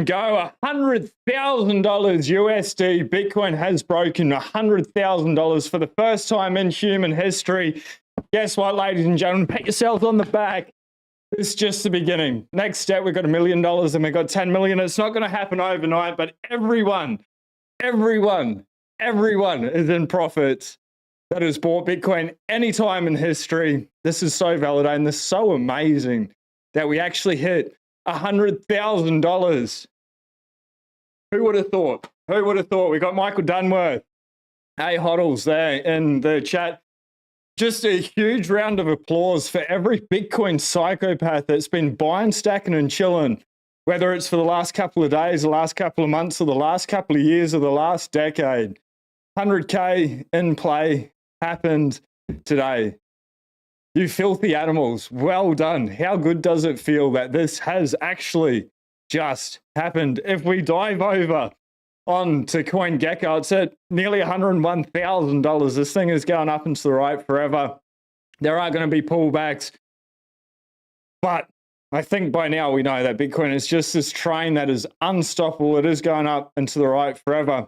go, $100,000 USD. Bitcoin has broken $100,000 for the first time in human history. Guess what, ladies and gentlemen? Pat yourselves on the back. It's just the beginning. Next step, we've got $1 million and we've got 10 million. It's not going to happen overnight, but everyone is in profits that has bought Bitcoin any time in history. This is so validating. This is so amazing that we actually hit $100,000. Who would have thought? Who would have thought? We got Michael Dunworth, HODLs there in the chat. Just a huge round of applause for every Bitcoin psychopath that's been buying, stacking, and chilling, whether it's for the last couple of days, the last couple of months, or the last couple of years, or the last decade. 100K in play happened today. You filthy animals, well done. How good does it feel that this has actually just happened? If we dive over on to CoinGecko, it's at nearly $101,000. This thing is going up and to the right forever. There are going to be pullbacks, but I think by now we know that Bitcoin is just this train that is unstoppable. It is going up and to the right forever.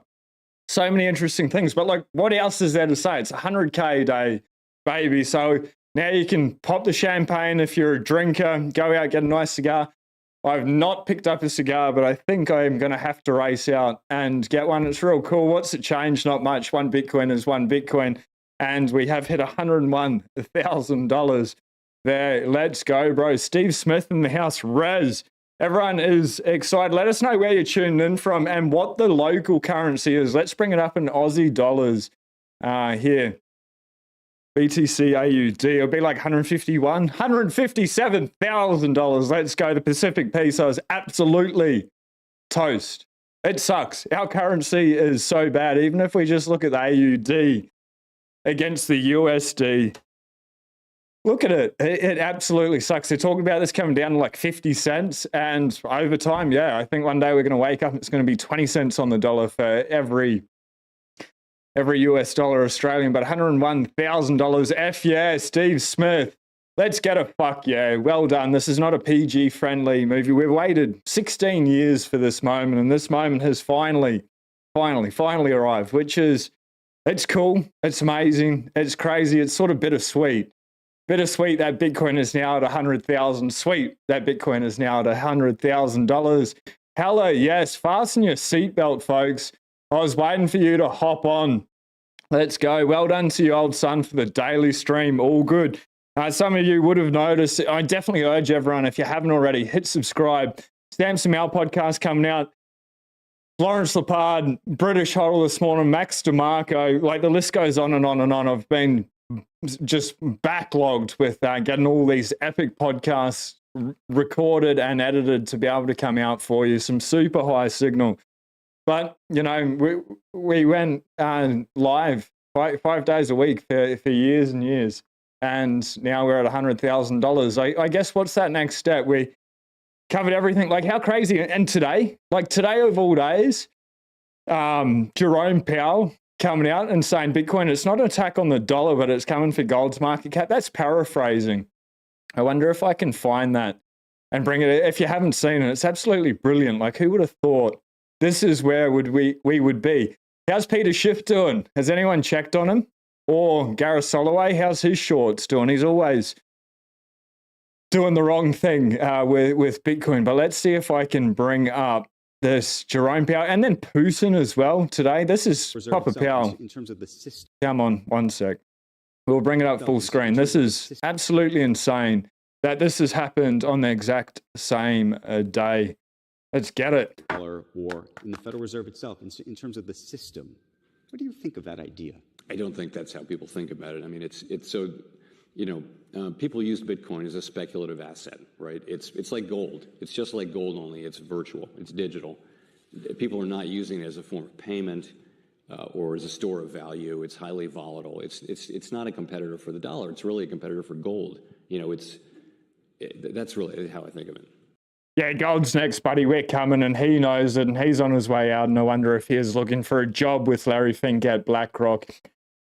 So many interesting things, but like, what else is there to say? It's 100K a day, baby. So now you can pop the champagne if you're a drinker, go out, get a nice cigar. I've not picked up a cigar, but I think I'm going to have to race out and get one. It's real cool. What's it changed? Not much. One Bitcoin is one Bitcoin. And we have hit $101,000 there. Let's go, bro. Steve Smith in the house. Rez. Everyone is excited. Let us know where you're tuning in from and what the local currency is. Let's bring it up in Aussie dollars here. BTC AUD, it'll be like $157,000. Let's go. The Pacific peso is absolutely toast. It sucks. Our currency is so bad. Even if we just look at the AUD against the USD, look at it. It absolutely sucks. They're talking about this coming down to like 50 cents. And over time, yeah, I think one day we're going to wake up, it's going to be 20 cents on the dollar for every US dollar Australian, but $101,000. F yeah, Steve Smith. Let's get a fuck yeah. Well done. This is not a PG friendly movie. We've waited 16 years for this moment, and this moment has finally arrived, which is, it's cool. It's amazing. It's crazy. It's sort of bittersweet. Bittersweet that Bitcoin is now at 100,000. Sweet that Bitcoin is now at $100,000. Hello, yes. Fasten your seatbelt, folks. I was waiting for you to hop on. Let's go. Well done to you, old son, for the daily stream. All good. Some of you would have noticed. I definitely urge everyone, if you haven't already, hit subscribe. Stamps and Mail podcast coming out. Lawrence Lepard, British HODL this morning, Max DeMarco. Like, the list goes on and on and on. I've been just backlogged with getting all these epic podcasts recorded and edited to be able to come out for you. Some super high signal. But, you know, we went live 5 days a week for years and years. And now we're at $100,000. I guess what's that next step? We covered everything. Like, how crazy. And today, like today of all days, Jerome Powell coming out and saying Bitcoin, it's not an attack on the dollar, but it's coming for gold's market cap. That's paraphrasing. I wonder if I can find that and bring it. If you haven't seen it, it's absolutely brilliant. Like, who would have thought? This is where we would be. How's Peter Schiff doing? Has anyone checked on him? Or Gareth Soloway, how's his shorts doing? He's always doing the wrong thing with Bitcoin. But let's see if I can bring up this Jerome Powell and then Putin as well today. This is Papa Powell. In terms of the system. Come on, one sec. We'll bring it up full screen. This is absolutely insane that this has happened on the exact same day. Let's get it. War in the Federal Reserve itself, in terms of the system. What do you think of that idea? I don't think that's how people think about it. I mean, it's so, you know, people use Bitcoin as a speculative asset, right? It's like gold. It's just like gold, only it's virtual. It's digital. People are not using it as a form of payment or as a store of value. It's highly volatile. It's not a competitor for the dollar. It's really a competitor for gold. You know, that's really how I think of it. Yeah, gold's next, buddy. We're coming, and he knows it, and he's on his way out. And I wonder if he is looking for a job with Larry Fink at BlackRock.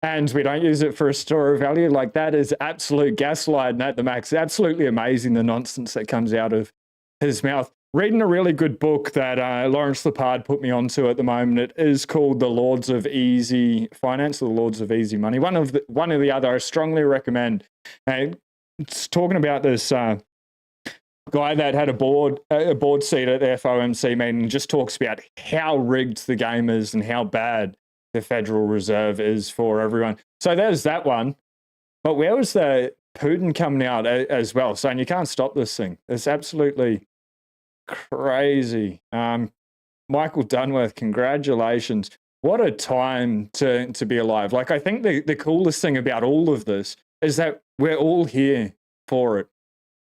And we don't use it for a store of value. Like, that is absolute gaslighting at the max. Absolutely amazing, the nonsense that comes out of his mouth. reading a really good book that Lawrence Lepard put me onto at the moment. It is called The Lords of Easy Finance, or The Lords of Easy Money. One of the other, I strongly recommend. It's talking about this guy that had a board seat at the FOMC meeting, and just talks about how rigged the game is and how bad the Federal Reserve is for everyone. So there's that one. But where was the Putin coming out as well, saying you can't stop this thing? It's absolutely crazy. Michael Dunworth, congratulations. What a time to be alive. Like, I think the coolest thing about all of this is that we're all here for it.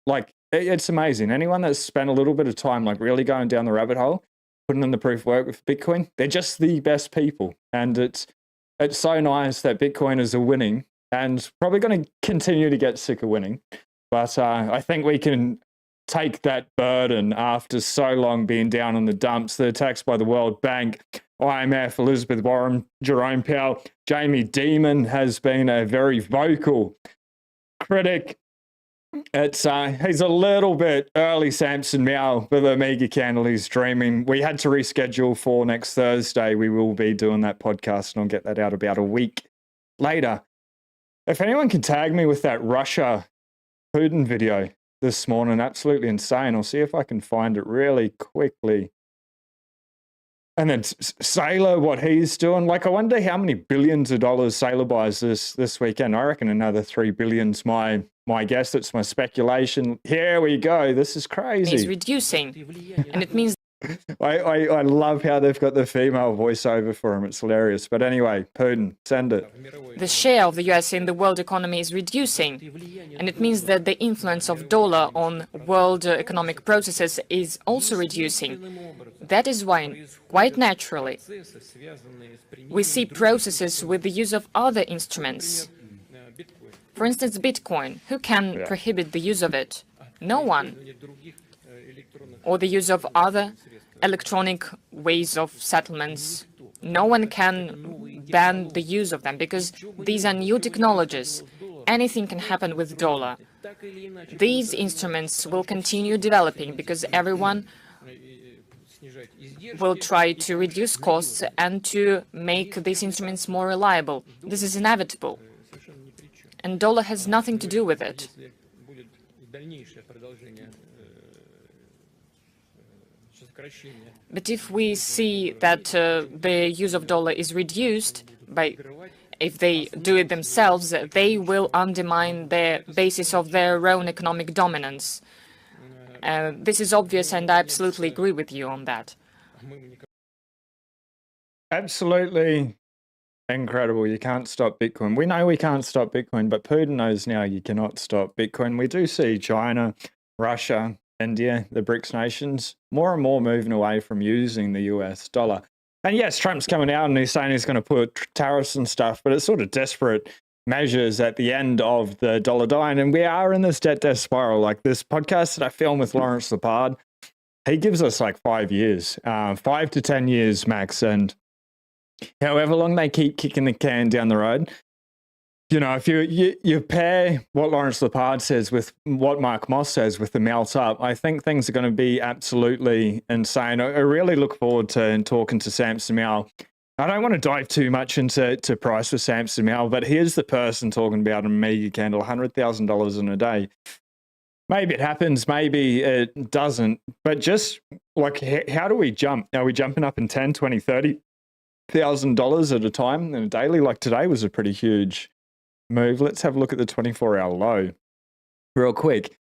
Like, it's amazing. Anyone that's spent a little bit of time, like, really going down the rabbit hole, putting in the proof work with Bitcoin, they're just the best people. And it's so nice that Bitcoiners are winning, and probably going to continue to get sick of winning. But I think we can take that burden after so long being down in the dumps. The attacks by the World Bank, IMF, Elizabeth Warren, Jerome Powell, Jamie Dimon has been a very vocal critic. He's a little bit early Samson Meow with the mega candle he's dreaming. We had to reschedule for next Thursday. We will be doing that podcast, and I'll get that out about a week later. If anyone can tag me with that Russia Putin video this morning, absolutely insane. I'll see if I can find it really quickly. And then Saylor, what he's doing. Like, I wonder how many billions of dollars Saylor buys this weekend. I reckon another 3 billion's my guess. That's my speculation. Here we go. This is crazy. Is reducing, and it means I love how they've got the female voiceover for him. It's hilarious. But anyway, Putin, send it. the share of the US in the world economy is reducing, and it means that the influence of dollar on world economic processes is also reducing. That is why, quite naturally, we see processes with the use of other instruments. For instance, Bitcoin. Who can prohibit the use of it? No one. Or the use of other electronic ways of settlements. No one can ban the use of them because these are new technologies. Anything can happen with dollar. These instruments will continue developing because everyone will try to reduce costs and to make these instruments more reliable. This is inevitable. And dollar has nothing to do with it. But if we see that the use of dollar is reduced, if they do it themselves, they will undermine the basis of their own economic dominance. This is obvious, and I absolutely agree with you on that. Absolutely incredible. You can't stop Bitcoin. We know we can't stop Bitcoin, but Putin knows now you cannot stop Bitcoin. We do see China, Russia, India, the BRICS nations, more and more moving away from using the US dollar. And yes, Trump's coming out and he's saying he's going to put tariffs and stuff, but it's sort of desperate measures at the end of the dollar dying. And we are in this debt spiral. Like this podcast that I filmed with Lawrence Lepard, he gives us like 5 years, 5 to 10 years max. And however long they keep kicking the can down the road, you know, if you pair what Lawrence Lepard says with what Mark Moss says with the melt up, I think things are going to be absolutely insane. I really look forward to talking to Samson Meow. I don't want to dive too much into price for Samson Meow, but here's the person talking about a mega candle, $100,000 in a day. Maybe it happens, maybe it doesn't, but just like, how do we jump? Are we jumping up in 10, 20, $30,000 at a time in a daily? Like today was a pretty huge move. Let's have a look at the 24-hour low real quick.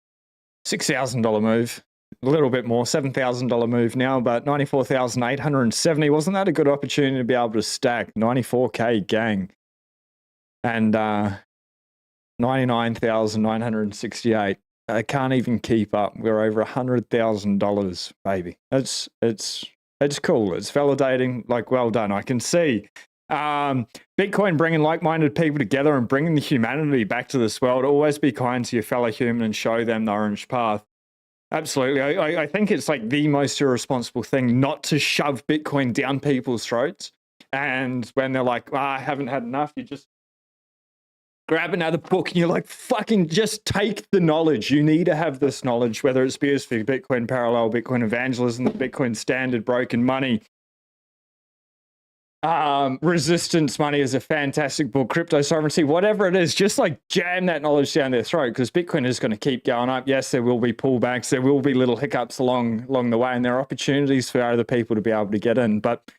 $6,000 move, a little bit more, $7,000 move now, but 94,870. Wasn't that a good opportunity to be able to stack 94K gang? And 99,968. I can't even keep up. We're over $100,000, baby. It's cool. It's validating. Like, well done. I can see Bitcoin bringing like-minded people together and bringing the humanity back to this world. Always be kind to your fellow human and show them the orange path. Absolutely. I think it's like the most irresponsible thing not to shove Bitcoin down people's throats. And when they're like, I haven't had enough, you just grab another book and you're like, fucking just take the knowledge. You need to have this knowledge, whether it's BSV, Bitcoin Parallel, Bitcoin Evangelism, the Bitcoin Standard, Broken Money. Resistance Money is a fantastic book. Crypto Sovereignty, whatever it is, just like jam that knowledge down their throat, because Bitcoin is going to keep going up. Yes, there will be pullbacks. There will be little hiccups along the way, and there are opportunities for other people to be able to get in. But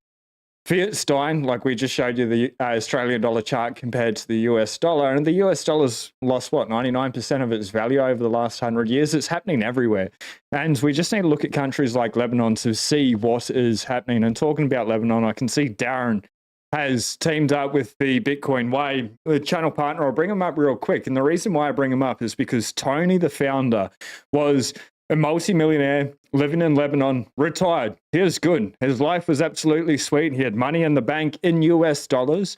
fiat's dying, like we just showed you the Australian dollar chart compared to the US dollar, and the US dollar's lost, what, 99% of its value over the last 100 years. It's happening everywhere. And we just need to look at countries like Lebanon to see what is happening. And talking about Lebanon, I can see Darren has teamed up with the Bitcoin Way, the channel partner. I'll bring him up real quick. And the reason why I bring him up is because Tony, the founder, was a multi-millionaire living in Lebanon, retired. He was good. His life was absolutely sweet. He had money in the bank in US dollars.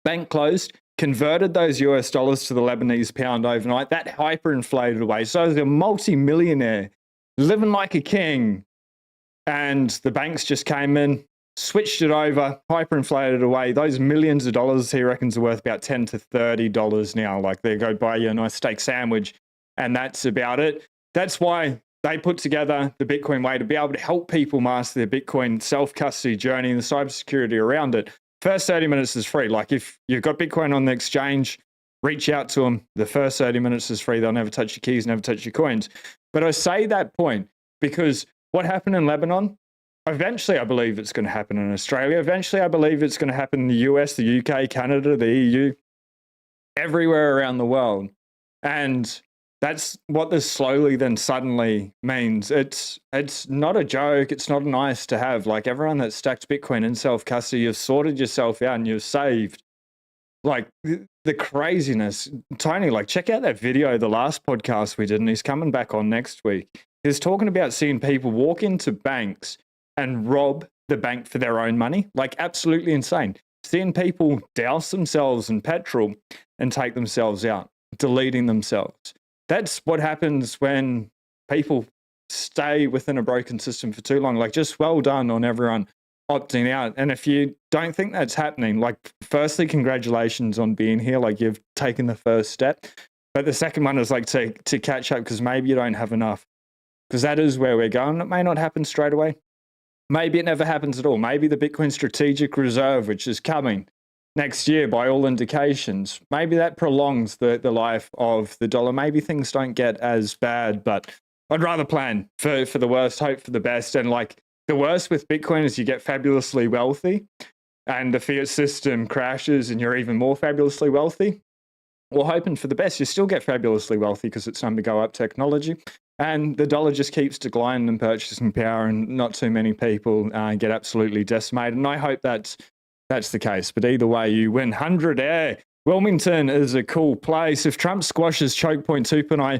Bank closed, converted those US dollars to the Lebanese pound overnight. That hyperinflated away. So he was a multi-millionaire living like a king. And the banks just came in, switched it over, hyperinflated away. Those millions of dollars, he reckons, are worth about $10 to $30 now. Like, they go buy you a nice steak sandwich, and that's about it. That's why they put together the Bitcoin Way, to be able to help people master their Bitcoin self-custody journey and the cybersecurity around it. First 30 minutes is free. Like, if you've got Bitcoin on the exchange, reach out to them. The first 30 minutes is free. They'll never touch your keys, never touch your coins. But I say that point because what happened in Lebanon, eventually I believe it's going to happen in Australia. Eventually I believe it's going to happen in the US, the UK, Canada, the EU, everywhere around the world. And that's what this slowly then suddenly means. It's not a joke. It's not nice to have. Like, everyone that's stacked Bitcoin in self-custody, you've sorted yourself out and you've saved. Like, the craziness. Tony, like, check out that video, the last podcast we did, and he's coming back on next week. He's talking about seeing people walk into banks and rob the bank for their own money. Like, absolutely insane. Seeing people douse themselves in petrol and take themselves out, deleting themselves. That's what happens when people stay within a broken system for too long. Like, just well done on everyone opting out. And if you don't think that's happening, like, firstly, congratulations on being here. Like, you've taken the first step. But the second one is like to catch up, because maybe you don't have enough. Because that is where we're going. It may not happen straight away. Maybe it never happens at all. Maybe the Bitcoin Strategic Reserve, which is coming next year by all indications, maybe that prolongs the life of the dollar. Maybe things don't get as bad, but I'd rather plan for the worst, hope for the best. And like, the worst with Bitcoin is you get fabulously wealthy and the fiat system crashes and you're even more fabulously wealthy. We're hoping for the best. You still get fabulously wealthy because it's time to go up technology. And the dollar just keeps declining in purchasing power, and not too many people get absolutely decimated. And I hope that's the case. But either way, you win 100 air. Wilmington is a cool place. If Trump squashes choke point 2.0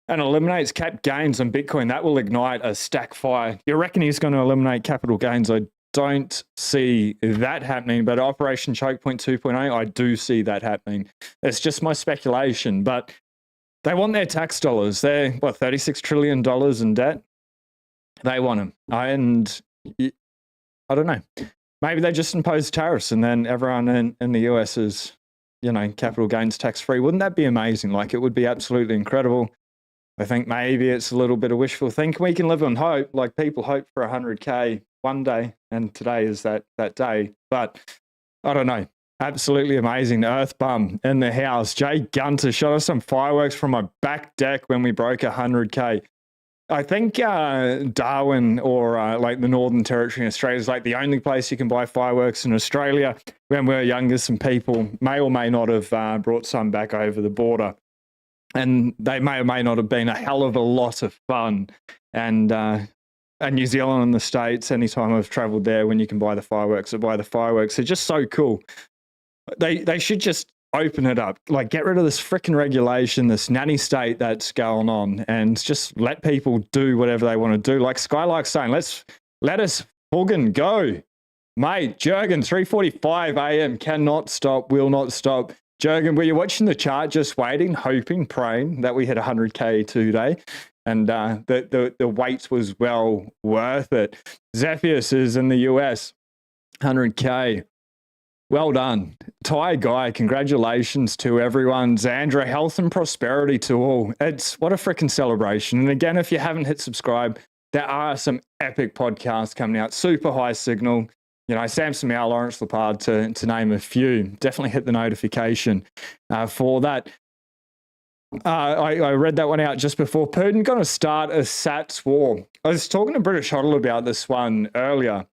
and eliminates cap gains on Bitcoin, that will ignite a stack fire. You reckon he's going to eliminate capital gains? I don't see that happening, but Operation Choke Point 2.0, I do see that happening. It's just my speculation, but they want their tax dollars. They're, what, $36 trillion in debt? They want them. And I don't know. Maybe they just impose tariffs and then everyone in the US is, you know, capital gains tax free. Wouldn't that be amazing? Like, it would be absolutely incredible. I think maybe it's a little bit of wishful thinking. We can live on hope. Like, people hope for 100K one day, and today is that day. But I don't know. Absolutely amazing. Earth Bum in the house. Jay Gunter shot us some fireworks from my back deck when we broke 100K. I think Darwin or like the Northern Territory in Australia is like the only place you can buy fireworks in Australia. When we were younger, some people may or may not have brought some back over the border. And they may or may not have been a hell of a lot of fun. And New Zealand and the States, anytime I've traveled there, when you can buy the fireworks, I buy the fireworks. They're just so cool. They should just open it up, like, get rid of this freaking regulation, this nanny state that's going on, and just let people do whatever they want to do. Like Skylark's saying, let us fucking go. Mate, Jurgen, 3:45 a.m. cannot stop, will not stop. Jurgen, were you watching the chart, just waiting, hoping, praying that we hit 100K today? And the wait was well worth it. Zephyrs is in the US, 100K. Well done. Thai guy, congratulations to everyone. Xandra, health and prosperity to all. It's what a freaking celebration. And again, if you haven't hit subscribe, there are some epic podcasts coming out, super high signal. You know, Samson Mao, Lawrence Lepard, to name a few. Definitely hit the notification for that. I read that one out just before. Putin going to start a SATS war. I was talking to British HODL about this one earlier.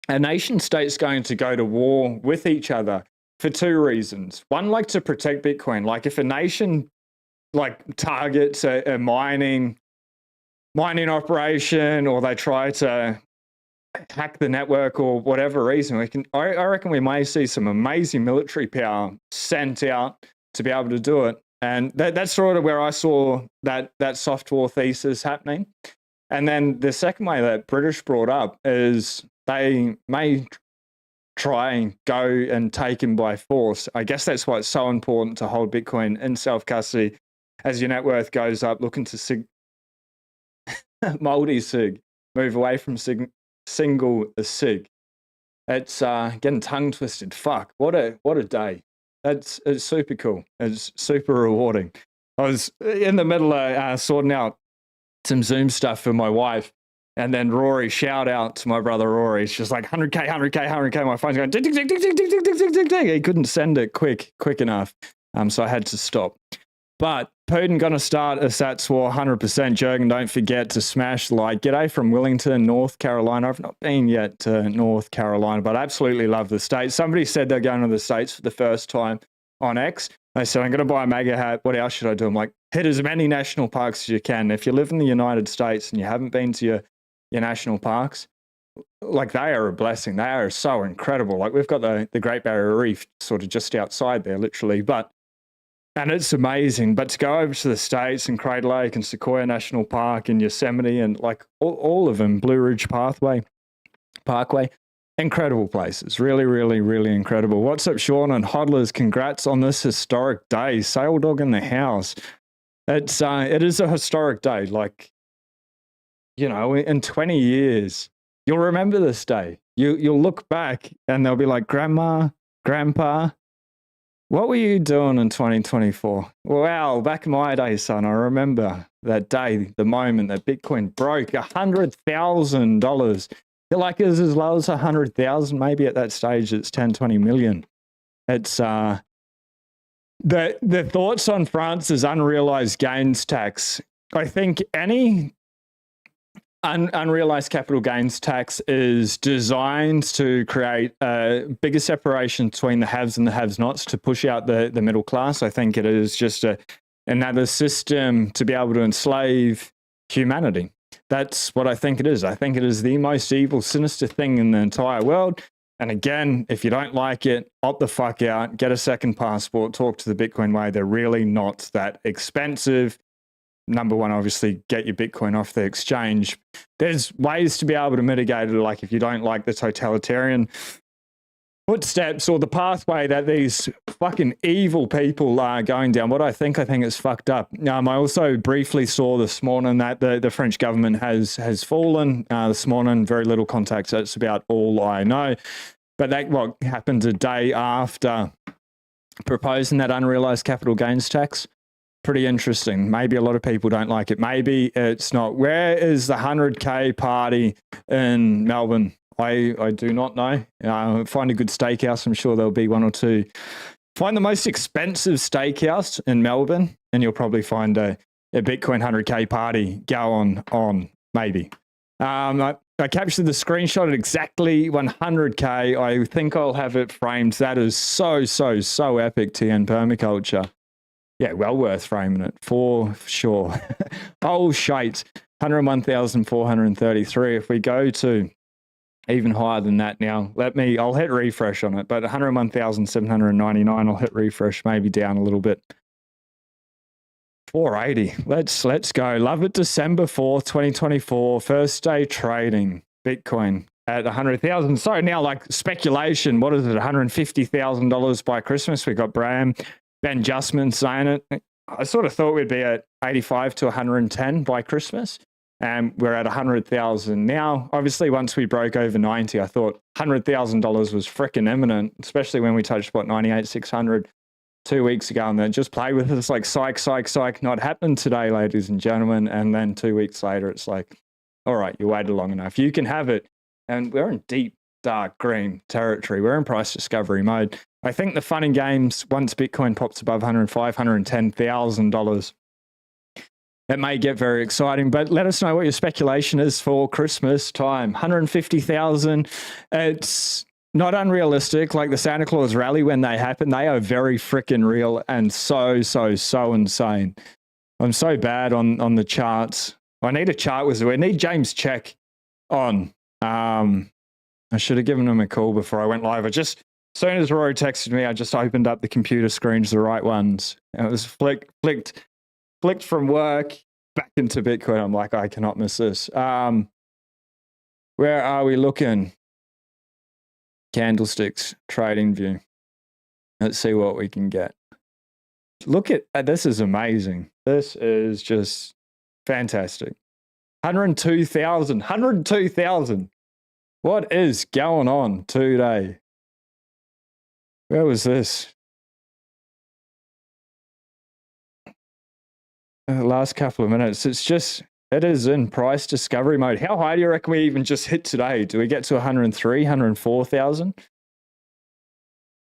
A nation state's going to go to war with each other for two reasons. One, like to protect Bitcoin. Like if a nation like targets a mining operation, or they try to hack the network or whatever reason, I reckon we may see some amazing military power sent out to be able to do it. And that's sort of where I saw that soft war thesis happening. And then the second way that British brought up is they may try and go and take him by force. I guess that's why it's so important to hold Bitcoin in self-custody as your net worth goes up, looking to multi-sig, move away from single sig. It's getting tongue twisted. Fuck, what a day. It's super cool. It's super rewarding. I was in the middle of sorting out some Zoom stuff for my wife, and then Rory, shout out to my brother Rory. It's just like 100K, 100K, 100K. My phone's going ding, ding, ding, ding, ding, ding, ding, ding, ding, ding. He couldn't send it quick enough. So I had to stop. But Putin going to start a SATS war 100%. Jurgen, don't forget to smash the like. G'day from Wellington, North Carolina. I've not been yet to North Carolina, but I absolutely love the States. Somebody said they're going to the States for the first time on X. They said, I'm going to buy a MAGA hat. What else should I do? I'm like, hit as many national parks as you can. If you live in the United States and you haven't been to your national parks, like they are a blessing. They are so incredible. Like we've got the Great Barrier Reef sort of just outside there, literally. And it's amazing. But to go over to the States and Crater Lake and Sequoia National Park and Yosemite and like all of them, Blue Ridge Parkway, incredible places. Really, really, really incredible. What's up, Sean and hodlers? Congrats on this historic day. Sail dog in the house. It is a historic day. Like, you know, in 20 years, you'll remember this day. You'll look back and they'll be like, Grandma, Grandpa, what were you doing in 2024? Well, back in my day, son, I remember that day, the moment that Bitcoin broke $100,000. Like it was as low as 100,000, maybe at that stage it's 10, 20 million. It's the thoughts on France's unrealized gains tax. I think any unrealized capital gains tax is designed to create a bigger separation between the haves and the have-nots to push out the middle class. I think it is just another system to be able to enslave humanity. That's what I think it is. I think it is the most evil, sinister thing in the entire world. And again, if you don't like it, opt the fuck out, get a second passport, talk to the Bitcoin way. They're really not that expensive. Number one, obviously, get your Bitcoin off the exchange. There's ways to be able to mitigate it, like if you don't like the totalitarian footsteps or the pathway that these fucking evil people are going down. What I think it's fucked up. I also briefly saw this morning that the French government has fallen this morning. Very little context. That's about all I know. But that what happened a day after proposing that unrealized capital gains tax. Pretty interesting. Maybe a lot of people don't like it. Maybe it's not. Where is the 100K party in Melbourne? I do not know. Find a good steakhouse. I'm sure there'll be one or two. Find the most expensive steakhouse in Melbourne, and you'll probably find a Bitcoin 100K party going on, maybe. I captured the screenshot at exactly 100K. I think I'll have it framed. That is so epic, TN Permaculture. Yeah, well worth framing it, for sure. Oh, shite. 101,433. If we go to even higher than that now, I'll hit refresh on it, but 101,799, I'll hit refresh, maybe down a little bit. 480. Let's go. Love it. December 4th, 2024. First day trading. Bitcoin at 100,000. So now, like speculation, what is it? $150,000 by Christmas. We got Ben Justman saying it. I sort of thought we'd be at 85 to 110 by Christmas. and we're at 100,000 now. Obviously, once we broke over 90, I thought $100,000 was freaking imminent, especially when we touched, 98,600 2 weeks ago, and then just play with us like psych, not happening today, ladies and gentlemen. And then 2 weeks later, it's like, all right, you waited long enough. You can have it. And we're in deep, dark green territory. We're in price discovery mode. I think the fun and games, once Bitcoin pops above $105,000, $110,000, it may get very exciting, but let us know what your speculation is for Christmas time. 150,000, it's not unrealistic. Like the Santa Claus rally, when they happen, they are very freaking real and so insane. I'm so bad on the charts. I need a chart wizard. We need James Check on. I should have given him a call before I went live. As soon as Rory texted me, I just opened up the computer screens, the right ones. And it was flicked from work back into Bitcoin. I'm like, I cannot miss this. Where are we looking? Candlesticks, trading view. Let's see what we can get. Look at this, is amazing. This is just fantastic. 102,000. What is going on today? Where was this? Last couple of minutes. It is in price discovery mode. How high do you reckon we even just hit today? Do we get to 103, 104,000?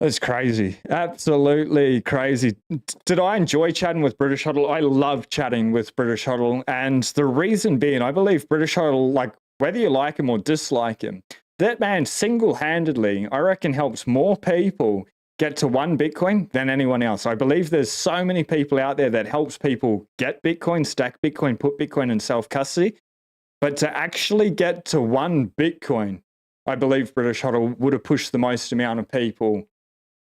That's crazy. Absolutely crazy. Did I enjoy chatting with British HODL? I love chatting with British HODL. And the reason being, I believe British HODL, like whether you like him or dislike him, that man single-handedly, I reckon, helps more people get to one Bitcoin than anyone else. I believe there's so many people out there that helps people get Bitcoin, stack Bitcoin, put Bitcoin in self-custody. But to actually get to one Bitcoin, I believe British HODL would have pushed the most amount of people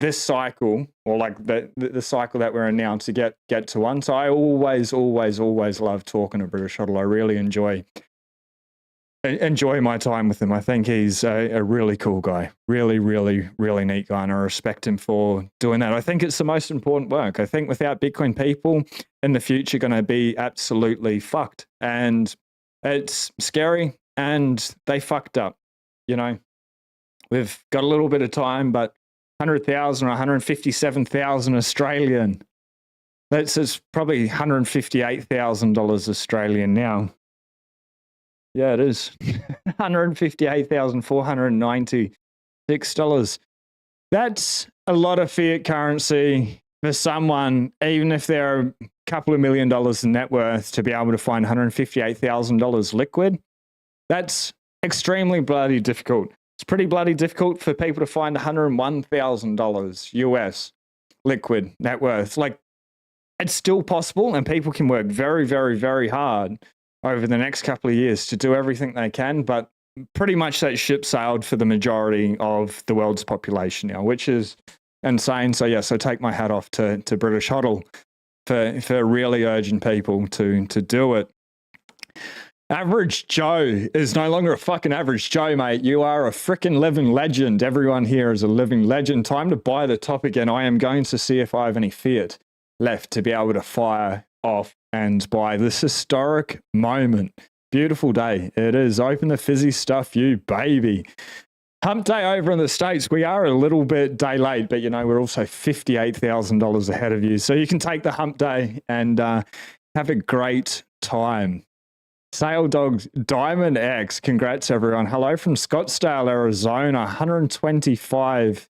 this cycle, or like the cycle that we're in now, to get to one. So I always love talking to British HODL. I really enjoy my time with him. I think he's a really cool guy, really neat guy, and I respect him for doing that. I think it's the most important work. I think without Bitcoin, people in the future are going to be absolutely fucked, and it's scary, and they fucked up. You know, we've got a little bit of time, but 100,000 or 157,000 Australian. It's probably $158,000 Australian now. Yeah, it is. $158,496. That's a lot of fiat currency for someone, even if they're a couple of $1 million in net worth, to be able to find $158,000 liquid. That's extremely bloody difficult. It's pretty bloody difficult for people to find $101,000 US liquid net worth. Like, it's still possible, and people can work very hard over the next couple of years to do everything they can, but pretty much that ship sailed for the majority of the world's population now, which is insane. So yeah, so take my hat off to British HODL for really urging people to do it. Average Joe is no longer a fucking average Joe, mate. You are a freaking living legend. Everyone here is a living legend. Time to buy the top again. I am going to see if I have any fiat left to be able to fire off and buy this historic moment. Beautiful day. It is. Open the fizzy stuff, you baby. Hump day over in the States. We are a little bit day late, but you know, we're also $58,000 ahead of you. So you can take the hump day and have a great time. Sale Dogs Diamond X. Congrats, everyone. Hello from Scottsdale, Arizona. 125.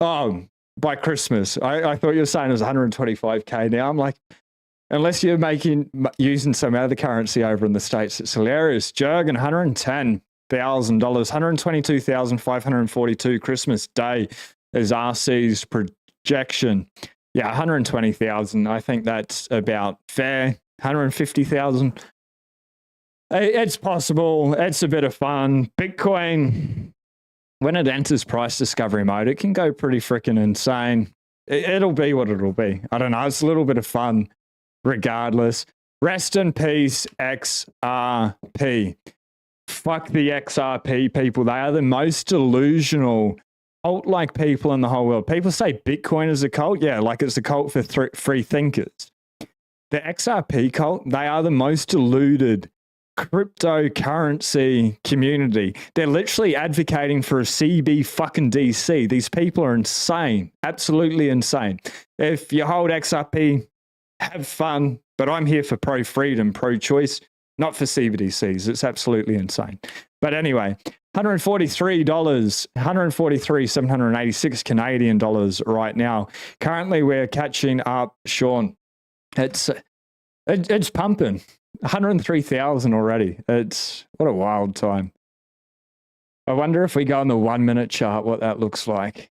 Oh, by Christmas. I thought you were saying it was 125K now. I'm like, unless you're using some other currency over in the States, it's hilarious. Jurgen, $110,000. $122,542 Christmas Day is RC's projection. Yeah, 120,000. I think that's about fair. 150,000. It's possible. It's a bit of fun. Bitcoin, when it enters price discovery mode, it can go pretty freaking insane. It'll be what it'll be. I don't know. It's a little bit of fun regardless. Rest in peace, XRP. Fuck the XRP people. They are the most delusional cult-like people in the whole world. People say Bitcoin is a cult. Yeah, like it's a cult for free thinkers. the XRP cult, they are the most deluded cryptocurrency community. They're literally advocating for a CBDC. These people are insane, absolutely insane. If you hold XRP, have fun, but I'm here for pro-freedom, pro-choice, not for CBDCs. It's absolutely insane. But anyway, $143, 143,786 Canadian dollars right now. Currently, we're catching up, Sean. It's pumping. 103,000 already. What a wild time. I wonder if we go on the 1 minute chart, what that looks like.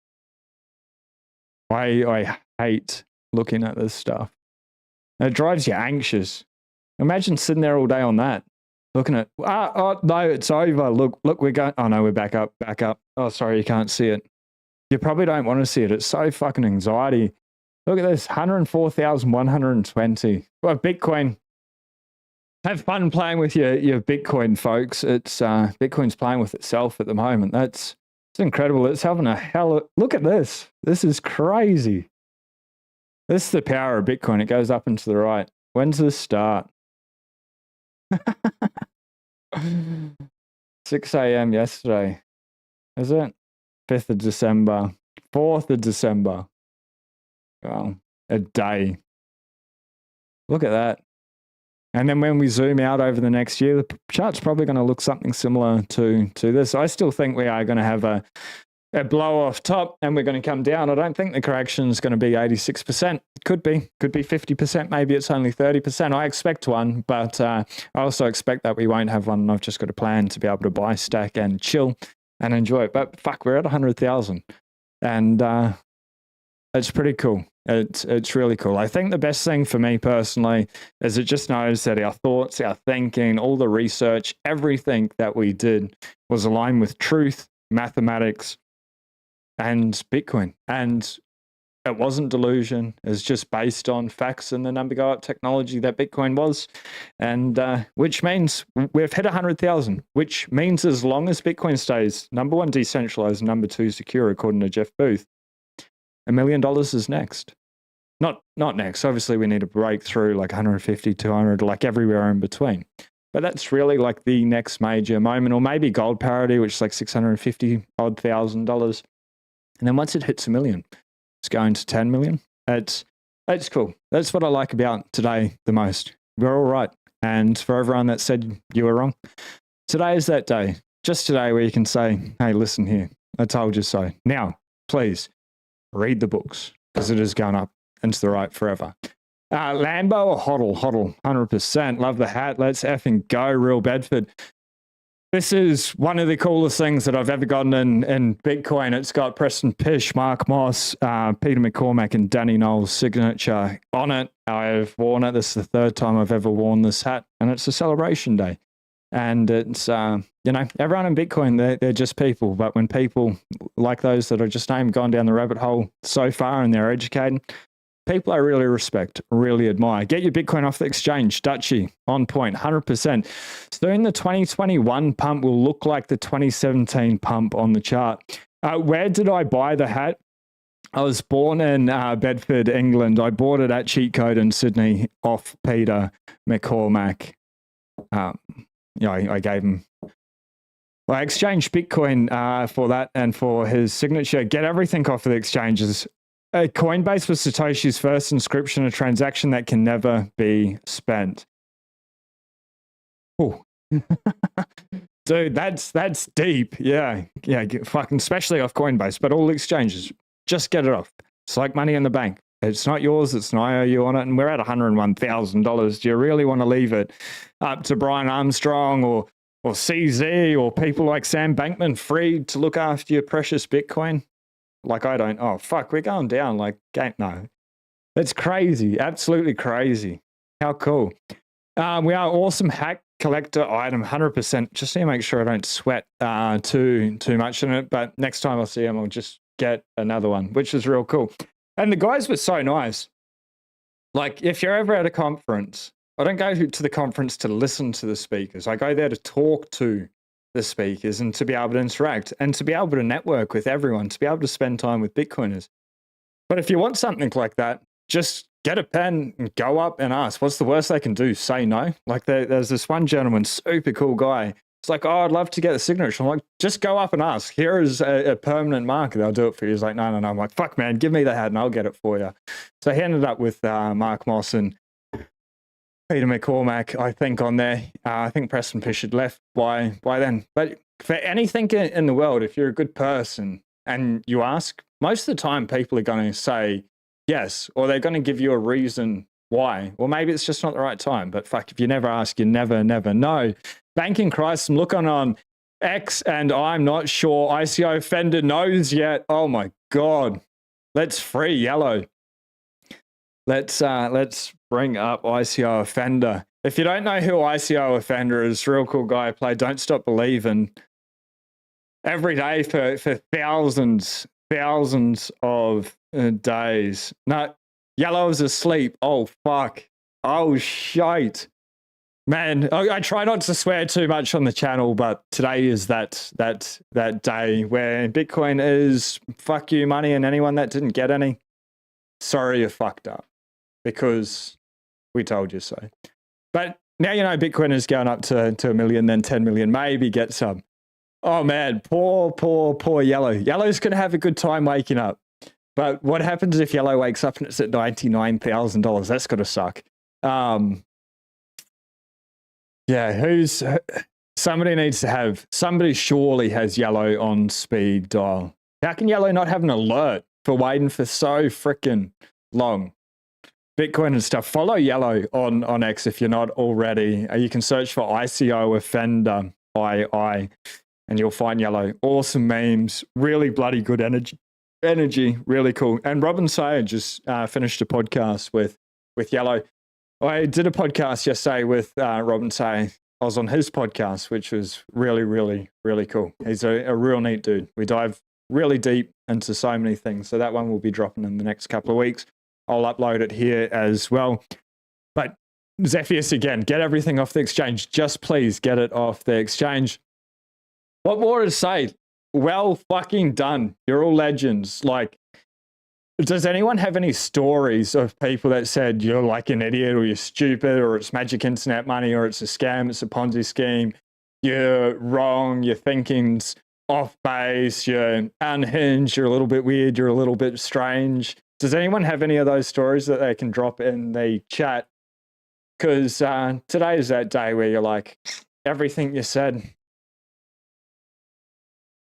I hate looking at this stuff. It drives you anxious. Imagine sitting there all day on that, looking at, oh no, it's over. Look, we're going, oh no, we're back up. Oh, sorry, you can't see it. You probably don't want to see it. It's so fucking anxiety. Look at this, 104,120. Well, Bitcoin. Have fun playing with your Bitcoin, folks. It's Bitcoin's playing with itself at the moment. It's incredible. It's having look at this. This is crazy. This is the power of Bitcoin. It goes up and to the right. When's this start? 6 a.m. yesterday. Is it? 5th of December. 4th of December. Well, a day. Look at that. And then when we zoom out over the next year, the chart's probably going to look something similar to this. I still think we are going to have a blow off top and we're going to come down. I don't think the correction is going to be 86%. Could be 50%. Maybe it's only 30%. I expect one, but I also expect that we won't have one. And I've just got a plan to be able to buy, stack and chill and enjoy it. But fuck, we're at 100,000 and it's pretty cool. It's really cool. I think the best thing for me personally is it just knows that our thoughts, our thinking, all the research, everything that we did was aligned with truth, mathematics, and Bitcoin. And it wasn't delusion. It's just based on facts and the number go up technology that Bitcoin was. And which means we've hit 100,000, which means as long as Bitcoin stays number one decentralized, number two secure, according to Jeff Booth, $1 million is next. Not next. Obviously, we need to break through like 150, 200, like everywhere in between. But that's really like the next major moment, or maybe gold parity, which is like $650,000. And then once it hits $1 million, it's going to 10 million. It's cool. That's what I like about today the most. We're all right. And for everyone that said you were wrong, today is that day. Just today where you can say, hey, listen here. I told you so. Now, please read the books because it is going up and to the right forever. Lambo or HODL? HODL, 100%. Love the hat. Let's effing go, Real Bedford. This is one of the coolest things that I've ever gotten in Bitcoin. It's got Preston Pish, Mark Moss, Peter McCormack, and Danny Knowles' signature on it. I've worn it. This is the third time I've ever worn this hat, and it's a celebration day. And it's, everyone in Bitcoin, they're just people. But when people like those that are just named, gone down the rabbit hole so far and they're educated, people I really respect, really admire. Get your Bitcoin off the exchange. Dutchy, on point, 100%. Soon the 2021 pump will look like the 2017 pump on the chart. Where did I buy the hat? I was born in Bedford, England. I bought it at Cheat Code in Sydney off Peter McCormack. I gave him. I exchanged Bitcoin for that and for his signature. Get everything off of the exchanges. Coinbase was Satoshi's first inscription, a transaction that can never be spent. Oh, dude, that's deep. Yeah, fucking especially off Coinbase, but all exchanges, just get it off. It's like money in the bank. It's not yours. It's an IOU on it, and we're at $101,000. Do you really want to leave it up to Brian Armstrong or CZ or people like Sam Bankman-Fried to look after your precious Bitcoin? Like I don't. Oh fuck, we're going down. Like no, that's crazy. Absolutely crazy. How cool. We are awesome hack collector item, 100%. Just to make sure I don't sweat too much in it. But next time I see him, I'll just get another one, which is real cool. And the guys were so nice. Like, if you're ever at a conference, I don't go to the conference to listen to the speakers. I go there to talk to the speakers and to be able to interact and to be able to network with everyone, to be able to spend time with Bitcoiners. But if you want something like that, just get a pen and go up and ask. What's the worst they can do? Say no. Like there's this one gentleman, super cool guy. It's like, oh, I'd love to get the signature. I'm like, just go up and ask. Here is a permanent marker. They'll do it for you. He's like, no. I'm like, fuck, man, give me the hat and I'll get it for you. So he ended up with Mark Moss and Peter McCormack, I think, on there. I think Preston Fish had left by then. But for anything in the world, if you're a good person and you ask, most of the time people are going to say yes, or they're going to give you a reason why. Or maybe it's just not the right time. But fuck, if you never ask, you never know. Banking crisis, I'm looking on X and I'm not sure ICO Offender knows yet. Oh my God. Let's free Yellow. Let's bring up ICO Offender. If you don't know who ICO Offender is, real cool guy. Play Don't Stop Believing every day for thousands of days. No, Yellow is asleep. Oh fuck. Oh shite. Man, I try not to swear too much on the channel, but today is that day where Bitcoin is fuck you money, and anyone that didn't get any, sorry, you fucked up because we told you so. But now you know Bitcoin is going up to $1 million, then 10 million, maybe get some. Oh man, poor Yellow. Yellow's going to have a good time waking up. But what happens if Yellow wakes up and it's at $99,000? That's going to suck. Yeah, somebody surely has Yellow on speed dial. How can Yellow not have an alert for waiting for so freaking long? Bitcoin and stuff. Follow Yellow on X if you're not already. You can search for ICO Offender II and you'll find Yellow. Awesome memes, really bloody good energy, really cool. And Robin Sayer just finished a podcast with Yellow. I did a podcast yesterday with Robin Sayer. I was on his podcast, which was really, really, really cool. He's a real neat dude. We dive really deep into so many things. So that one will be dropping in the next couple of weeks. I'll upload it here as well. But Zephyrs, again, get everything off the exchange. Just please get it off the exchange. What more to say? Well fucking done. You're all legends. Like, does anyone have any stories of people that said you're like an idiot or you're stupid or it's magic internet money or it's a scam, it's a Ponzi scheme, you're wrong, your thinking's off base, you're unhinged, you're a little bit weird, you're a little bit strange? Does anyone have any of those stories that they can drop in the chat? Because today is that day where you're like, everything you said,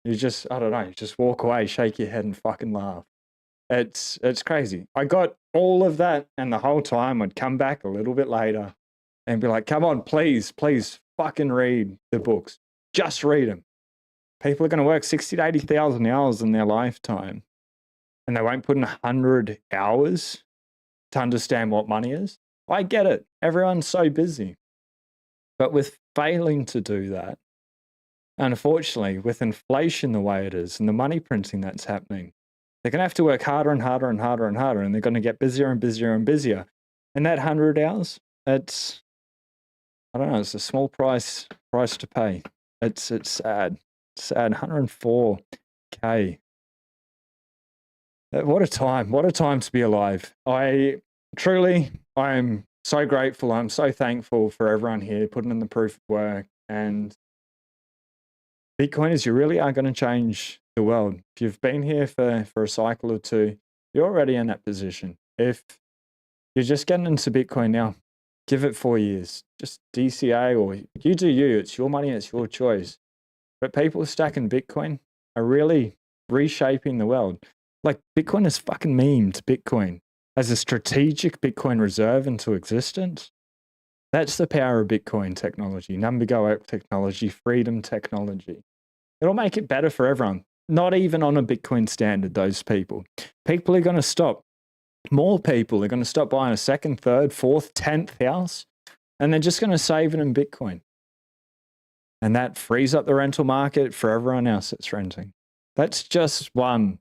you just, I don't know, you just walk away, shake your head and fucking laugh. It's crazy. I got all of that, and the whole time I'd come back a little bit later and be like, come on, please fucking read the books. Just read them. People are going to work 60 to 80,000 hours in their lifetime, and they won't put in 100 hours to understand what money is. I get it. Everyone's so busy. But with failing to do that, unfortunately, with inflation the way it is and the money printing that's happening, they're going to have to work harder and harder and harder and harder, and they're going to get busier and busier and busier. And that 100 hours, it's, I don't know, it's a small price to pay. It's sad. It's sad. 104K. What a time to be alive. I'm so grateful. I'm so thankful for everyone here putting in the proof of work. And Bitcoiners, you really are going to change the world. If you've been here for a cycle or two, you're already in that position. If you're just getting into Bitcoin now, give it 4 years. Just DCA, or you do you. It's your money, it's your choice. But people stacking Bitcoin are really reshaping the world. Like, Bitcoin has fucking memed Bitcoin as a strategic Bitcoin reserve into existence. That's the power of Bitcoin technology, number go technology, freedom technology. It'll make it better for everyone. Not even on a Bitcoin standard, those people. People are going to stop. More people are going to stop buying a second, third, fourth, 10th house, and they're just going to save it in Bitcoin. And that frees up the rental market for everyone else that's renting. That's just one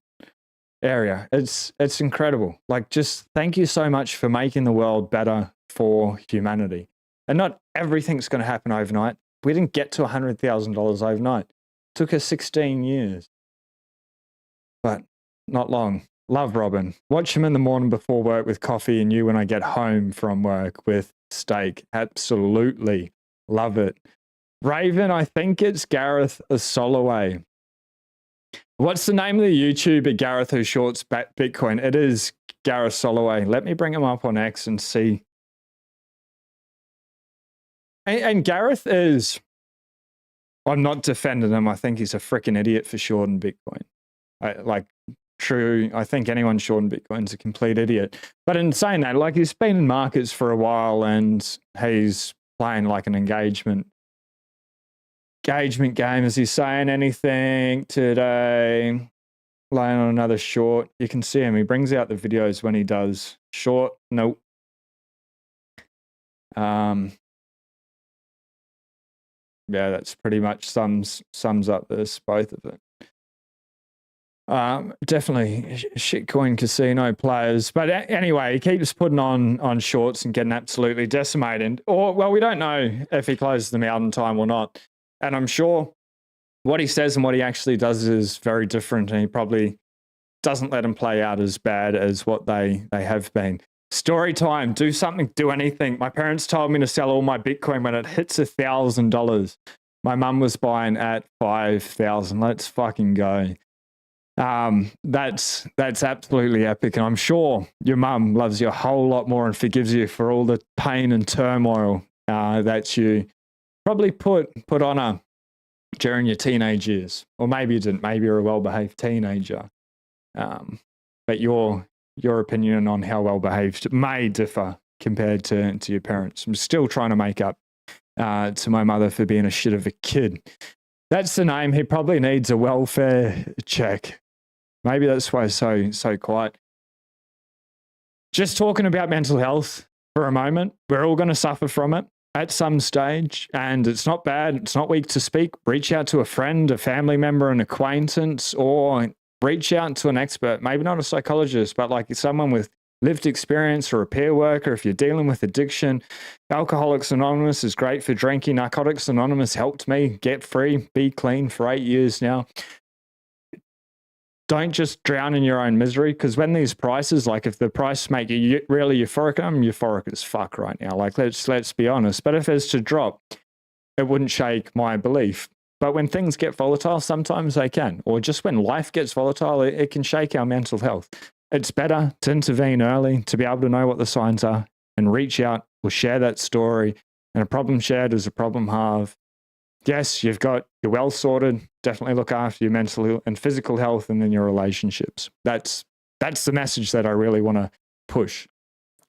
area. It's incredible. Like, just thank you so much for making the world better for humanity. And not everything's going to happen overnight. We didn't get to $100,000 overnight. It took us 16 years. But not long. Love Robin. Watch him in the morning before work with coffee and you when I get home from work with steak. Absolutely. Love it. Raven, I think it's Gareth Soloway. What's the name of the YouTuber, Gareth, who shorts Bitcoin? It is Gareth Soloway. Let me bring him up on X and see. And Gareth is, I'm not defending him. I think he's a freaking idiot for shorting Bitcoin. True, I think anyone shorting Bitcoin's a complete idiot. But in saying that, like, he's been in markets for a while and he's playing like an engagement game. Is he saying anything today? Laying on another short. You can see him. He brings out the videos when he does short. Nope. Yeah, that's pretty much sums up this, both of it. Definitely shitcoin casino players. But anyway, he keeps putting on shorts and getting absolutely decimated. Or, well, we don't know if he closes them out in time or not. And I'm sure what he says and what he actually does is very different. And he probably doesn't let them play out as bad as what they have been. Story time. Do something, do anything. My parents told me to sell all my Bitcoin when it hits $1,000. My mum was buying at 5,000. Let's fucking go. That's absolutely epic. And I'm sure your mum loves you a whole lot more and forgives you for all the pain and turmoil that you probably put on her during your teenage years. Or maybe you didn't. Maybe you're a well-behaved teenager. But your opinion on how well-behaved may differ compared to your parents. I'm still trying to make up to my mother for being a shit of a kid. That's the name. He probably needs a welfare check. Maybe that's why he's so quiet. Just talking about mental health for a moment. We're all going to suffer from it at some stage, and it's not bad. It's not weak to speak. Reach out to a friend, a family member, an acquaintance, or reach out to an expert. Maybe not a psychologist, but like someone with lived experience or a peer worker. If you're dealing with addiction, Alcoholics Anonymous is great for drinking. Narcotics Anonymous helped me get free, be clean for 8 years now. Don't just drown in your own misery, because when these prices, like if the price make you really euphoric, I'm euphoric as fuck right now. Like let's be honest. But if it's to drop, it wouldn't shake my belief. But when things get volatile, sometimes they can. Or just when life gets volatile, it can shake our mental health. It's better to intervene early, to be able to know what the signs are and reach out or share that story. And a problem shared is a problem halved. Yes, you're well sorted. Definitely look after your mental and physical health and then your relationships. That's the message that I really want to push.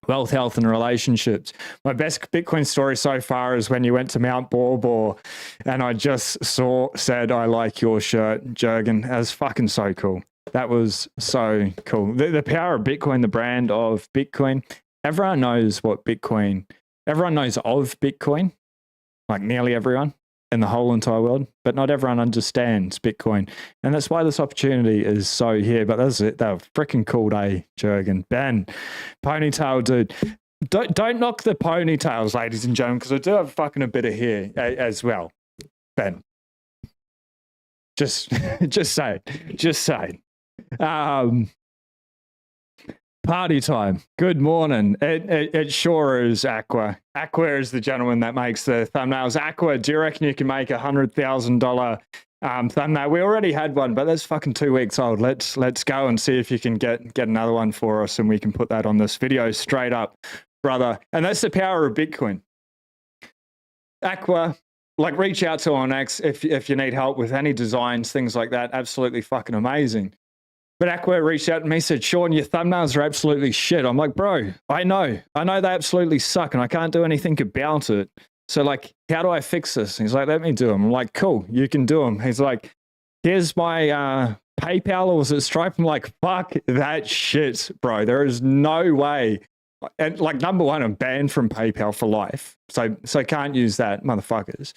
Wealth, health, and relationships. My best Bitcoin story so far is when you went to Mount Borbor and I just said, I like your shirt, Jurgen. That was fucking so cool. That was so cool. The power of Bitcoin, the brand of Bitcoin. Everyone knows of Bitcoin, like nearly everyone in the whole entire world, but not everyone understands Bitcoin. And that's why this opportunity is so here. But that's it. They were freaking cool day, Jurgen. Ben, ponytail dude. Don't knock the ponytails, ladies and gentlemen, because I do have fucking a bit of hair as well. Ben. Just say it. Party time. Good morning. It sure is Aqua. Aqua is the gentleman that makes the thumbnails. Aqua, do you reckon you can make $100,000 thumbnail? We already had one, but that's fucking 2 weeks old. Let's go and see if you can get another one for us, and we can put that on this video straight up, brother. And that's the power of Bitcoin. Aqua, like, reach out to on X if you need help with any designs, things like that. Absolutely fucking amazing. But Aqua reached out to me, said, Sean, your thumbnails are absolutely shit. I'm like, bro, I know they absolutely suck and I can't do anything about it. So, like, how do I fix this? And he's like, let me do them. I'm like, cool, you can do them. He's like, here's my PayPal, or was it Stripe? I'm like, fuck that shit, bro. There is no way. And like, number one, I'm banned from PayPal for life. So can't use that, motherfuckers.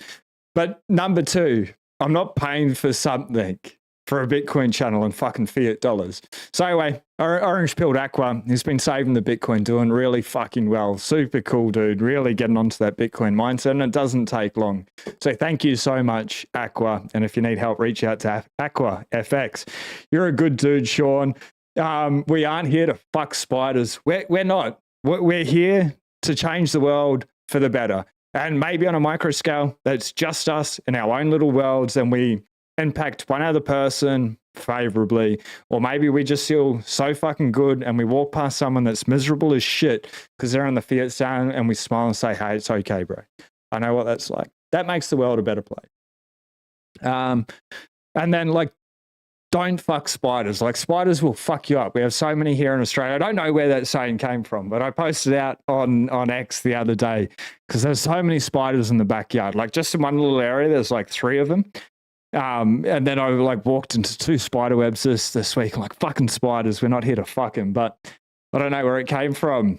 But number two, I'm not paying for something for a Bitcoin channel and fucking fiat dollars. So anyway, Orange Pilled Aqua, he's been saving the Bitcoin, doing really fucking well. Super cool dude, really getting onto that Bitcoin mindset, and it doesn't take long. So thank you so much, Aqua. And if you need help, reach out to Aqua FX. You're a good dude, Sean. We aren't here to fuck spiders. We're not. We're here to change the world for the better. And maybe on a micro scale, that's just us in our own little worlds, and we impact one other person favorably. Or maybe we just feel so fucking good and we walk past someone that's miserable as shit because they're on the Fiat zone, and we smile and say, hey, it's okay, bro. I know what that's like. That makes the world a better place. And then, like, don't fuck spiders. Like, spiders will fuck you up. We have so many here in Australia. I don't know where that saying came from, but I posted out on X the other day because there's so many spiders in the backyard. Like, just in one little area, there's like 3 of them. And then I like walked into 2 spider webs this week. I'm like, fucking spiders. We're not here to fuck them. But I don't know where it came from.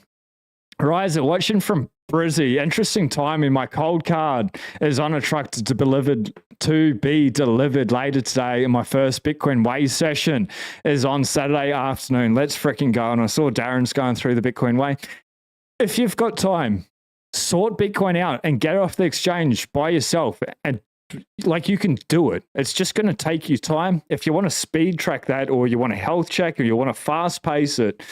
Riser, watching from Brizzy. Interesting timing. My cold card is on a truck to be delivered later today, and my first Bitcoin Way session is on Saturday afternoon. Let's freaking go. And I saw Darren's going through the Bitcoin Way. If you've got time, sort Bitcoin out and get it off the exchange by yourself. And like, you can do it. It's just going to take you time. If you want to speed track that, or you want to health check, or you want to fast pace it,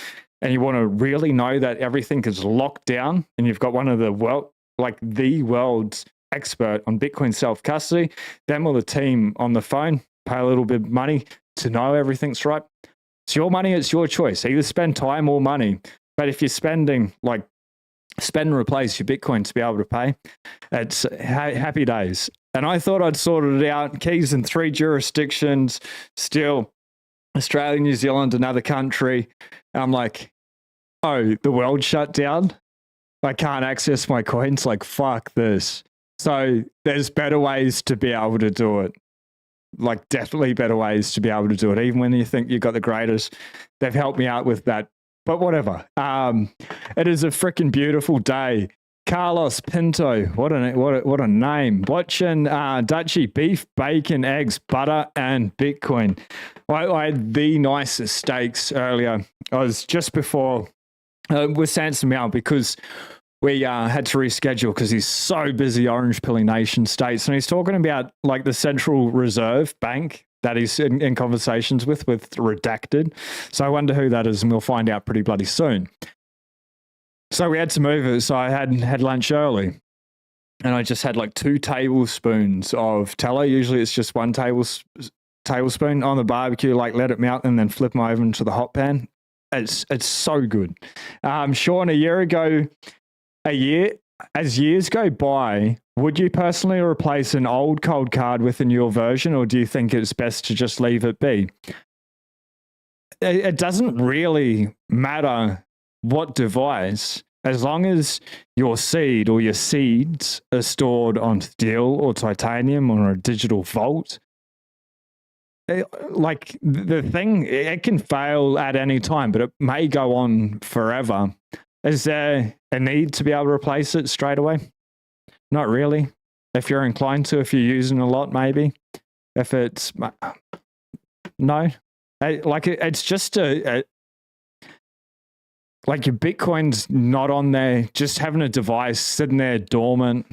and you want to really know that everything is locked down, and you've got one of the world's expert on Bitcoin self-custody, them or the team on the phone, pay a little bit of money to know everything's right. It's your money, it's your choice. Either spend time or money. But if you're spend and replace your Bitcoin to be able to pay, it's happy days. And I thought I'd sorted it out. Keys in 3 jurisdictions, still Australia, New Zealand, another country. And I'm like, oh, the world shut down? I can't access my coins? Like, fuck this. So there's better ways to be able to do it. Like, definitely better ways to be able to do it. Even when you think you've got the greatest, they've helped me out with that. But whatever. It is a freaking beautiful day. Carlos Pinto, what a name. Watching Dutchie, beef, bacon, eggs, butter, and Bitcoin. I had the nicest steaks earlier. I was just before with Sanson Mount, because we had to reschedule because he's so busy orange pilling nation states. And he's talking about like the Central Reserve Bank that he's in conversations with redacted. So I wonder who that is, and we'll find out pretty bloody soon. So we had to move it. So I had lunch early, and I just had like 2 tablespoons of tallow. Usually it's just 1 tablespoon on the barbecue, like let it melt and then flip them over into the hot pan. It's so good. Sean, as years go by, would you personally replace an old cold card with a newer version, or do you think it's best to just leave it be? It doesn't really matter what device, as long as your seed or your seeds are stored on steel or titanium or a digital vault. Like, the thing, it can fail at any time, but it may go on forever. Is there a need to be able to replace it straight away? Not really. If you're inclined to, if you're using a lot, maybe. If it's no, it's just like, your Bitcoin's not on there. Just having a device sitting there dormant,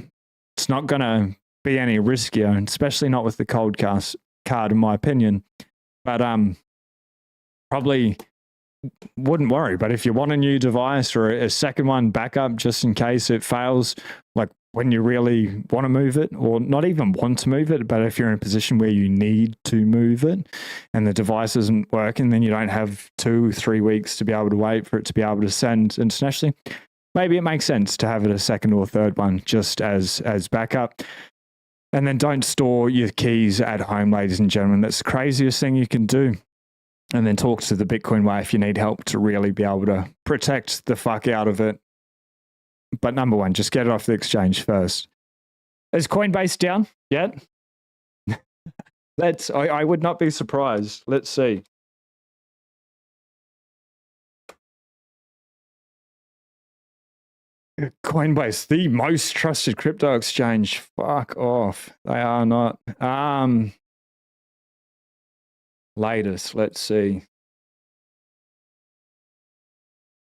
it's not going to be any riskier, and especially not with the cold card, in my opinion. But probably wouldn't worry. But if you want a new device or a second one backup, just in case it fails, like when you really want to move it, or not even want to move it, but if you're in a position where you need to move it and the device isn't working, then you don't have 2-3 weeks to be able to wait for it to be able to send internationally. Maybe it makes sense to have it a second or third one just as backup. And then don't store your keys at home, ladies and gentlemen. That's the craziest thing you can do. And then talk to the Bitcoin Way if you need help to really be able to protect the fuck out of it. But number one, just get it off the exchange first. Is Coinbase down yet? I would not be surprised. Let's see. Coinbase, the most trusted crypto exchange. Fuck off. They are not. Latest, let's see.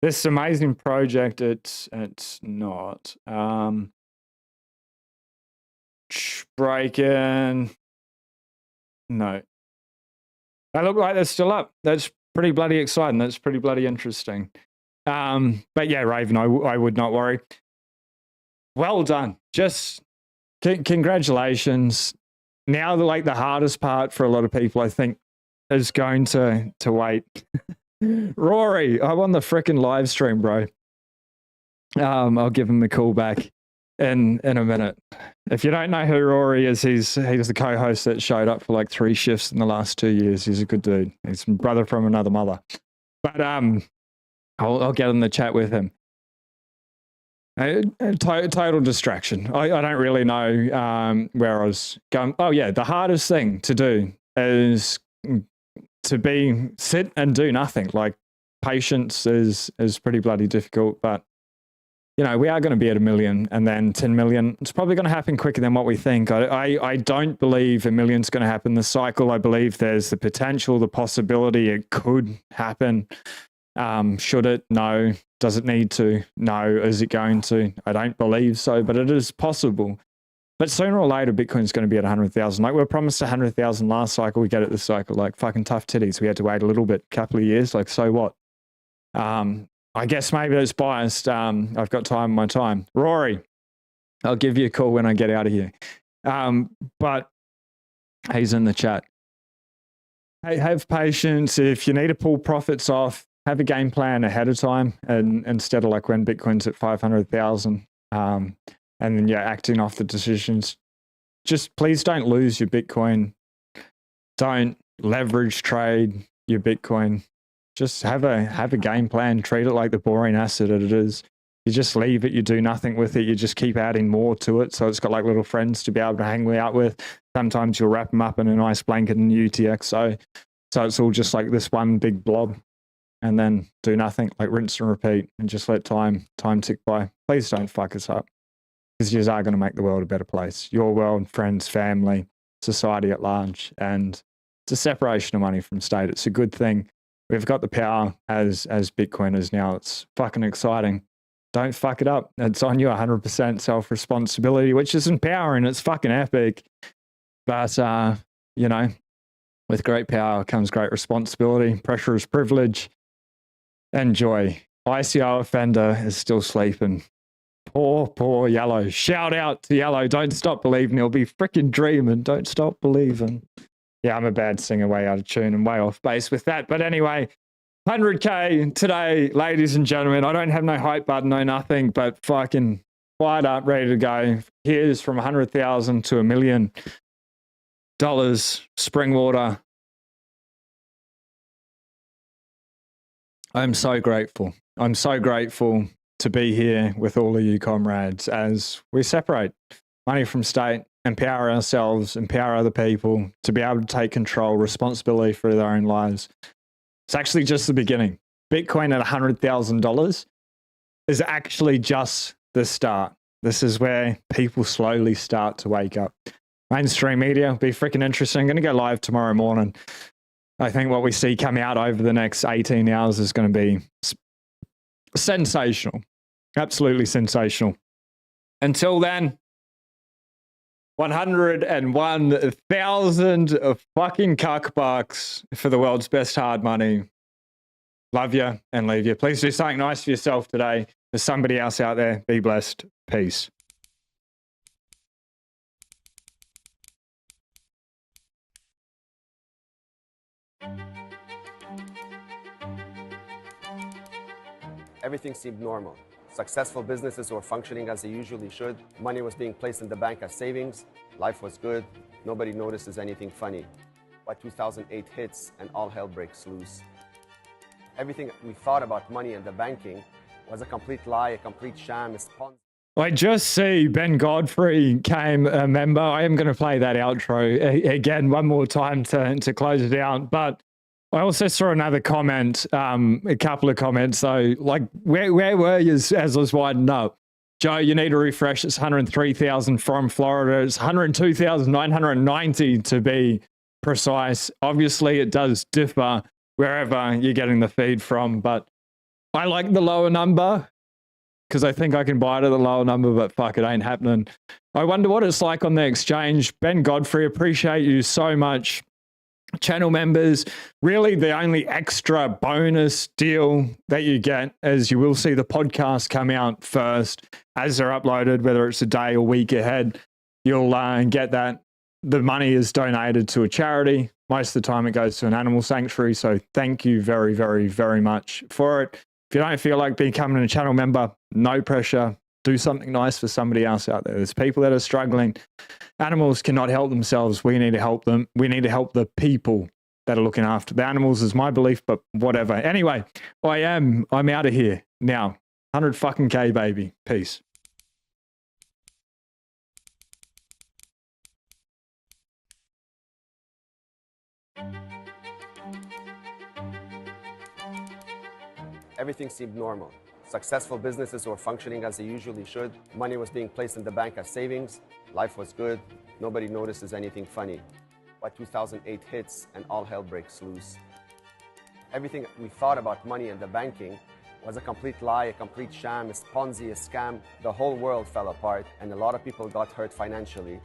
This amazing project, it's not. Breaking. No. They look like they're still up. That's pretty bloody exciting. That's pretty bloody interesting. But yeah, Raven, I would not worry. Well done. Just congratulations. Now, the hardest part for a lot of people, I think, is going to wait. Rory, I'm on the freaking live stream, bro. I'll give him a call back in a minute. If you don't know who Rory is, he's the co-host that showed up for like 3 shifts in the last 2 years. He's a good dude. He's my brother from another mother. But I'll get in the chat with him. Total distraction. I don't really know where I was going. Oh yeah, the hardest thing to do is to sit and do nothing. Like, patience is pretty bloody difficult, but you know, we are going to be at 1 million and then 10 million. It's probably going to happen quicker than what we think. I don't believe 1 million's going to happen this cycle. I believe there's the potential, the possibility it could happen. Should it? No. Does it need to? No. Is it going to? I don't believe so, but it is possible. But sooner or later, Bitcoin's going to be at 100,000. Like, we were promised 100,000 last cycle. We get it this cycle. Like, fucking tough titties. We had to wait a little bit, couple of years. Like, so what? I guess maybe it's biased. I've got time on my time. Rory, I'll give you a call when I get out of here. But he's in the chat. Hey, have patience. If you need to pull profits off, have a game plan ahead of time, and instead of like when Bitcoin's at 500,000, and then you're acting off the decisions. Just please don't lose your Bitcoin. Don't leverage trade your Bitcoin. Just have a game plan. Treat it like the boring asset that it is. You just leave it. You do nothing with it. You just keep adding more to it. So it's got like little friends to be able to hang out with. Sometimes you'll wrap them up in a nice blanket in UTXO. So it's all just like this one big blob. And then do nothing, like rinse and repeat, and just let time tick by. Please don't fuck us up, because you are going to make the world a better place. Your world, friends, family, society at large. And it's a separation of money from state. It's a good thing. We've got the power as Bitcoiners now. It's fucking exciting. Don't fuck it up. It's on you 100% self-responsibility, which is empowering. It's fucking epic. But, you know, with great power comes great responsibility. Pressure is privilege. Enjoy. ICO Offender is still sleeping. Poor Yellow. Shout out to Yellow. Don't stop believing. He'll be freaking dreaming. Don't stop believing. Yeah, I'm a bad singer, way out of tune and way off base with that. But anyway, 100K today, ladies and gentlemen. I don't have no hype button, no nothing, but fucking fired up, ready to go. Here's from 100,000 to $1 million. Springwater. I'm so grateful. I'm so grateful to be here with all of you comrades as we separate money from state, empower ourselves, empower other people to be able to take control, responsibility for their own lives. It's actually just the beginning. Bitcoin at $100,000 is actually just the start. This is where people slowly start to wake up. Mainstream media will be freaking interesting. I'm going to go live tomorrow morning. I think what we see come out over the next 18 hours is going to be sensational. Absolutely sensational. Until then, 101,000 fucking cuckbucks for the world's best hard money. Love you and leave you. Please do something nice for yourself today. There's somebody else out there. Be blessed. Peace. Everything seemed normal. Successful businesses were functioning as they usually should. Money was being placed in the bank as savings. Life was good. Nobody notices anything funny. But 2008 hits and all hell breaks loose. Everything we thought about money and the banking was a complete lie, a complete sham, a Ponzi. I just see Ben Godfrey came a member. I am going to play that outro again one more time to close it out. But I also saw another comment, a couple of comments though, like where were you as I was winding up? Joe, you need to refresh. It's 103,000 from Florida. It's 102,990 to be precise. Obviously, it does differ wherever you're getting the feed from, but I like the lower number because I think I can buy it at the lower number, but fuck, it ain't happening. I wonder what it's like on the exchange. Ben Godfrey, appreciate you so much channel members, really the only extra bonus deal that you get is you will see the podcast come out first as they're uploaded, whether it's a day or week ahead. You'll get that. The money is donated to a charity. Most of the time it goes to an animal sanctuary. So thank you very, very, very much for it. If you don't feel like becoming a channel member, no pressure. Do something nice for somebody else out there. There's people that are struggling. Animals cannot help themselves. We need to help them. We need to help the people that are looking after the animals is my belief, but whatever. Anyway, I'm out of here now. 100 fucking K, baby. Peace. Everything seemed normal. Successful businesses were functioning as they usually should. Money was being placed in the bank as savings. Life was good. Nobody notices anything funny. But 2008 hits and all hell breaks loose. Everything we thought about money and the banking was a complete lie, a complete sham, a Ponzi, a scam. The whole world fell apart and a lot of people got hurt financially.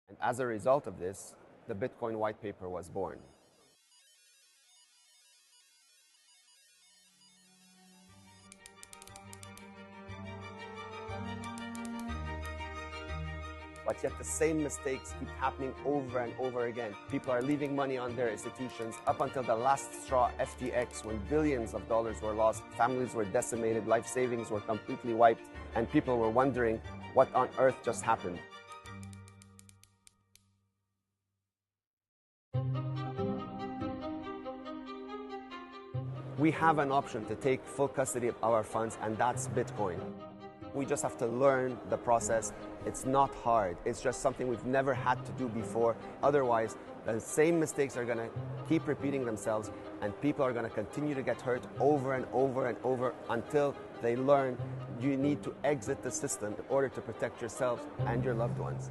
And as a result of this, the Bitcoin white paper was born. But yet the same mistakes keep happening over and over again. People are leaving money on their institutions up until the last straw, FTX, when billions of dollars were lost, families were decimated, life savings were completely wiped, and people were wondering what on earth just happened. We have an option to take full custody of our funds, and that's Bitcoin. We just have to learn the process. It's not hard. It's just something we've never had to do before. Otherwise, the same mistakes are going to keep repeating themselves, and people are going to continue to get hurt over and over and over until they learn you need to exit the system in order to protect yourselves and your loved ones.